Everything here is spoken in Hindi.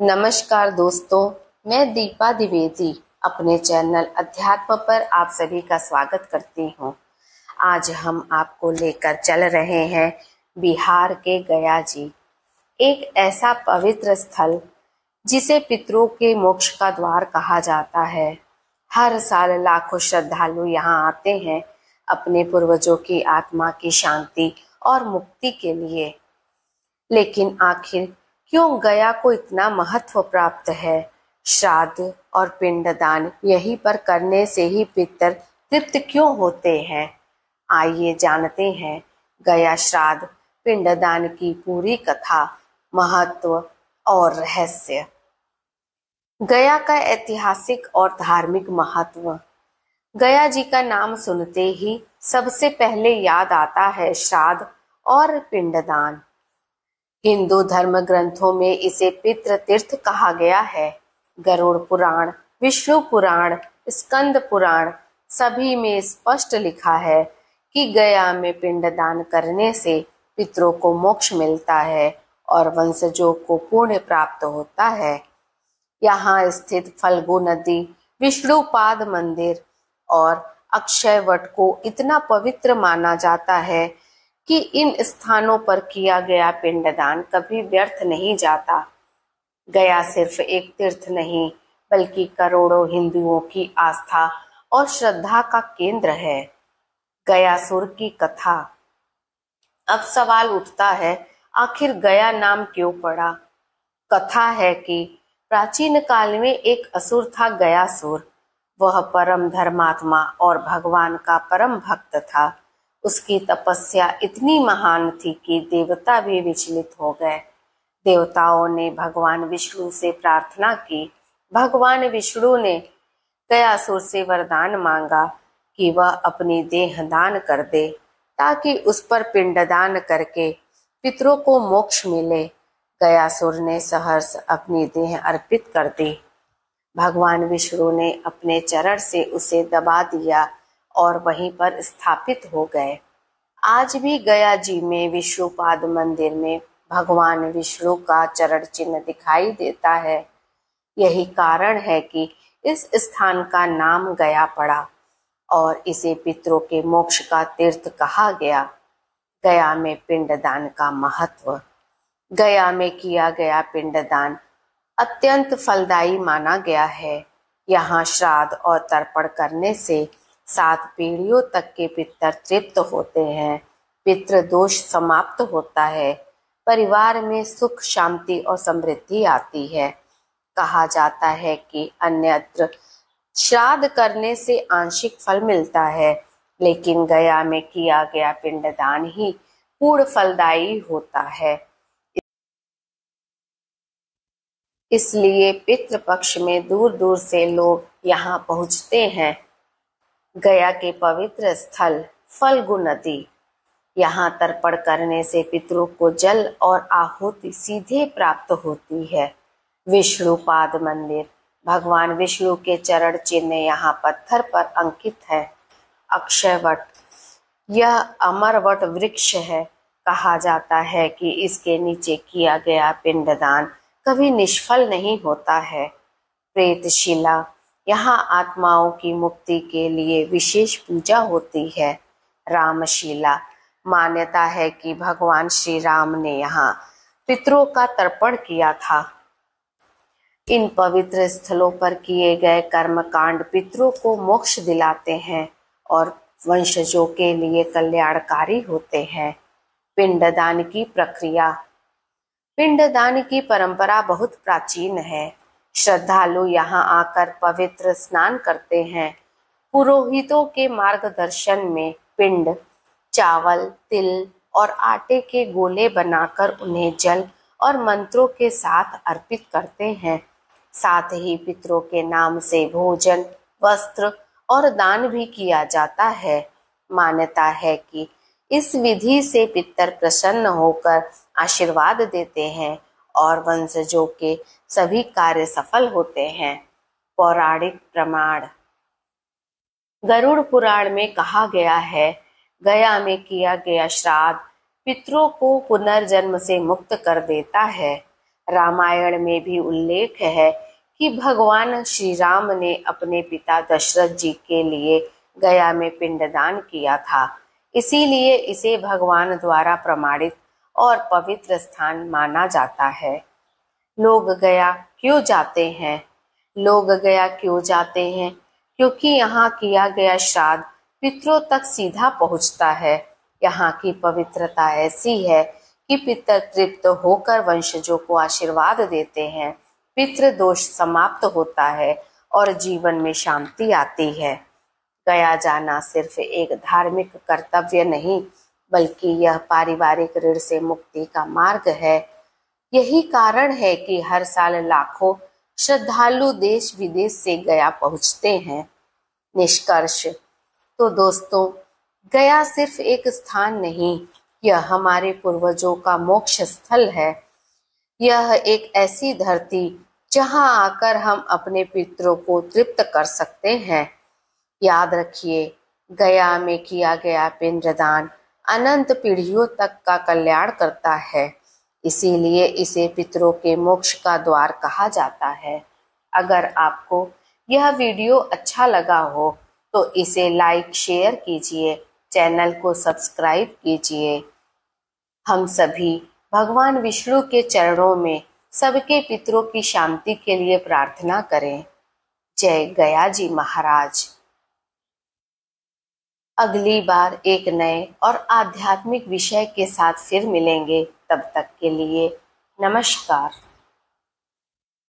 नमस्कार दोस्तों, मैं दीपा द्विवेदी अपने चैनल अध्यात्म पर आप सभी का स्वागत करती हूँ। आज हम आपको लेकर चल रहे हैं बिहार के गया जी, एक ऐसा पवित्र स्थल जिसे पितरों के मोक्ष का द्वार कहा जाता है। हर साल लाखों श्रद्धालु यहाँ आते हैं अपने पूर्वजों की आत्मा की शांति और मुक्ति के लिए। लेकिन आखिर क्यों गया को इतना महत्व प्राप्त है? श्राद्ध और पिंडदान यहीं पर करने से ही पितर तृप्त क्यों होते हैं? आइए जानते हैं गया श्राद्ध पिंडदान की पूरी कथा, महत्व और रहस्य। गया का ऐतिहासिक और धार्मिक महत्व। गया जी का नाम सुनते ही सबसे पहले याद आता है श्राद्ध और पिंडदान। हिंदू धर्म ग्रंथों में इसे पितृ तीर्थ कहा गया है। गरुड़ पुराण, विष्णु पुराण, स्कंद पुराण सभी में स्पष्ट लिखा है कि गया में पिंडदान करने से पितरों को मोक्ष मिलता है और वंशजों को पुण्य प्राप्त होता है। यहाँ स्थित फल्गु नदी, विष्णुपाद मंदिर और अक्षय वट को इतना पवित्र माना जाता है कि इन स्थानों पर किया गया पिंडदान कभी व्यर्थ नहीं जाता। गया सिर्फ एक तीर्थ नहीं, बल्कि करोड़ों हिंदुओं की आस्था और श्रद्धा का केंद्र है। गयासुर की कथा। अब सवाल उठता है, आखिर गया नाम क्यों पड़ा? कथा है कि प्राचीन काल में एक असुर था गयासुर। वह परम धर्मात्मा और भगवान का परम भक्त था। उसकी तपस्या इतनी महान थी कि देवता भी विचलित हो गए। देवताओं ने भगवान विष्णु से प्रार्थना की। भगवान विष्णु ने गयासुर से वरदान मांगा कि वह अपनी देह दान कर दे ताकि उस पर पिंडदान करके पितरों को मोक्ष मिले। गयासुर ने सहर्ष अपनी देह अर्पित कर दी। भगवान विष्णु ने अपने चरण से उसे दबा दिया और वहीं पर स्थापित हो गए। आज भी गया जी में विष्णुपाद मंदिर में भगवान विष्णु का चरण चिन्ह दिखाई देता है। यही कारण है कि इस स्थान का नाम गया पड़ा और इसे पितरों के मोक्ष का तीर्थ कहा गया। गया में पिंडदान का महत्व। गया में किया गया पिंडदान अत्यंत फलदायी माना गया है। यहाँ श्राद्ध और तर्पण करने से 7 पीढ़ियों तक के पितर तृप्त होते हैं। पितृ दोष समाप्त होता है। परिवार में सुख, शांति और समृद्धि आती है। कहा जाता है कि अन्यत्र श्राद्ध करने से आंशिक फल मिलता है, लेकिन गया में किया गया पिंडदान ही पूर्ण फलदायी होता है। इसलिए पितृपक्ष में दूर दूर से लोग यहाँ पहुँचते हैं। गया के पवित्र स्थल फल्गु नदी। यहाँ तर्पण करने से पितरों को जल और आहुति सीधे प्राप्त होती है। विष्णुपाद मंदिर। भगवान विष्णु के चरण चिन्ह यहाँ पत्थर पर अंकित है। अक्षय वट। यह अमर वट वृक्ष है। कहा जाता है कि इसके नीचे किया गया पिंडदान कभी निष्फल नहीं होता है। प्रेतशिला। यहाँ आत्माओं की मुक्ति के लिए विशेष पूजा होती है। रामशिला। मान्यता है कि भगवान श्री राम ने यहाँ पितरों का तर्पण किया था। इन पवित्र स्थलों पर किए गए कर्मकांड पितरों को मोक्ष दिलाते हैं और वंशजों के लिए कल्याणकारी होते हैं। पिंडदान की प्रक्रिया। पिंडदान की परंपरा बहुत प्राचीन है। श्रद्धालु यहाँ आकर पवित्र स्नान करते हैं। पुरोहितों के मार्गदर्शन में पिंड, चावल, तिल और आटे के गोले बनाकर उन्हें जल और मंत्रों के साथ अर्पित करते हैं। साथ ही पितरों के नाम से भोजन, वस्त्र और दान भी किया जाता है। मान्यता है कि इस विधि से पितर प्रसन्न होकर आशीर्वाद देते हैं और वंशजों के सभी कार्य सफल होते हैं। पौराणिक प्रमाण। गरुड़ पुराण में कहा गया है, गया में किया गया श्राद्ध पितरों को पुनर्जन्म से मुक्त कर देता है। रामायण में भी उल्लेख है कि भगवान श्री राम ने अपने पिता दशरथ जी के लिए गया में पिंडदान किया था। इसीलिए इसे भगवान द्वारा प्रमाणित और पवित्र स्थान माना जाता है। लोग गया क्यों जाते हैं? लोग गया क्यों जाते हैं? क्योंकि यहाँ किया गया श्राद्ध पितरों तक सीधा पहुँचता है। यहाँ की पवित्रता ऐसी है कि पितर तृप्त होकर वंशजों को आशीर्वाद देते हैं। पितृ दोष समाप्त होता है और जीवन में शांति आती है। गया जाना सिर्फ एक धार्मिक कर्तव्य नहीं, बल्कि यह पारिवारिक ऋण से मुक्ति का मार्ग है। यही कारण है कि हर साल लाखों श्रद्धालु देश विदेश से गया पहुंचते हैं। निष्कर्ष तो दोस्तों, गया सिर्फ एक स्थान नहीं, यह हमारे पूर्वजों का मोक्ष स्थल है। यह एक ऐसी धरती जहां आकर हम अपने पितरों को तृप्त कर सकते हैं। याद रखिए, गया में किया गया पिंडदान अनंत पीढ़ियों तक का कल्याण करता है। इसीलिए इसे पितरों के मोक्ष का द्वार कहा जाता है। अगर आपको यह वीडियो अच्छा लगा हो तो इसे लाइक शेयर कीजिए, चैनल को सब्सक्राइब कीजिए। हम सभी भगवान विष्णु के चरणों में सबके पितरों की शांति के लिए प्रार्थना करें। जय गया जी महाराज। अगली बार एक नए और आध्यात्मिक विषय के साथ फिर मिलेंगे। तब तक के लिए नमस्कार।